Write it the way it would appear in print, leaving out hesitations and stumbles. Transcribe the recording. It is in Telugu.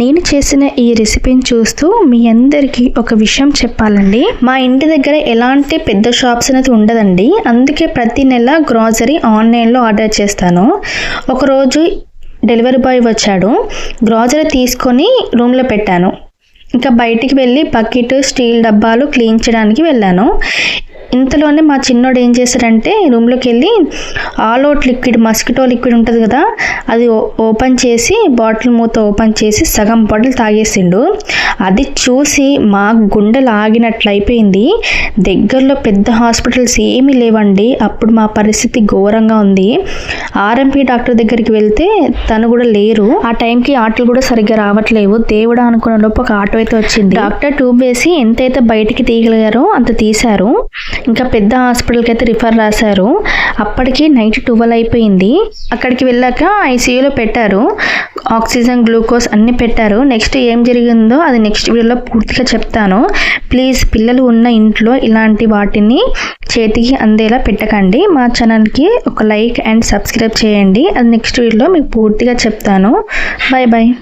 నేను చేసిన ఈ రెసిపీని చూస్తూ మీ అందరికీ ఒక విషయం చెప్పాలండి. మా ఇంటి దగ్గర ఎలాంటి పెద్ద షాప్స్ అనేది ఉండదండి. అందుకే ప్రతి నెల గ్రాసరీ ఆన్లైన్లో ఆర్డర్ చేస్తాను. ఒకరోజు డెలివరీ బాయ్ వచ్చాడు. గ్రాసరీ తీసుకొని రూమ్లో పెట్టాను. ఇంకా బయటికి వెళ్ళి బకెట్ స్టీల్ డబ్బాలు క్లీన్ చేయడానికి వెళ్ళాను. ఇంతలోనే మా చిన్నోడు ఏం చేశారంటే రూమ్లోకి వెళ్ళి all out liquid, mosquito liquid ఉంటుంది కదా, అది ఓపెన్ చేసి బాటిల్ మూత ఓపెన్ చేసి సగం బాటిల్ తాగేసిండు. అది చూసి మా గుండెలు ఆగినట్లు అయిపోయింది. దగ్గరలో పెద్ద హాస్పిటల్స్ ఏమీ లేవండి. అప్పుడు మా పరిస్థితి ఘోరంగా ఉంది. ఆర్ఎంపీ డాక్టర్ దగ్గరికి వెళ్తే తను కూడా లేరు. ఆ టైంకి ఆటోలు కూడా సరిగ్గా రావట్లేవు. దేవుడా అనుకున్న లోపు ఒక ఆటో అయితే వచ్చింది. డాక్టర్ ట్యూబ్ వేసి ఎంతైతే బయటికి తీయగలిగారో అంత తీశారు. ఇంకా పెద్ద హాస్పిటల్కి అయితే రిఫర్ రాశారు. అప్పటికి నైట్ 12 అయిపోయింది. అక్కడికి వెళ్ళాక ఐసీయూలో పెట్టారు. ఆక్సిజన్, గ్లూకోజ్ అన్నీ పెట్టారు. నెక్స్ట్ ఏం జరిగిందో అది నెక్స్ట్ వీడియోలో పూర్తిగా చెప్తాను. ప్లీజ్ పిల్లలు ఉన్న ఇంట్లో ఇలాంటి వాటిని చేతికి అందేలా పెట్టకండి. మా ఛానల్కి ఒక లైక్ అండ్ సబ్స్క్రైబ్ చేయండి. అది నెక్స్ట్ వీడియోలో మీకు పూర్తిగా చెప్తాను. Bye bye.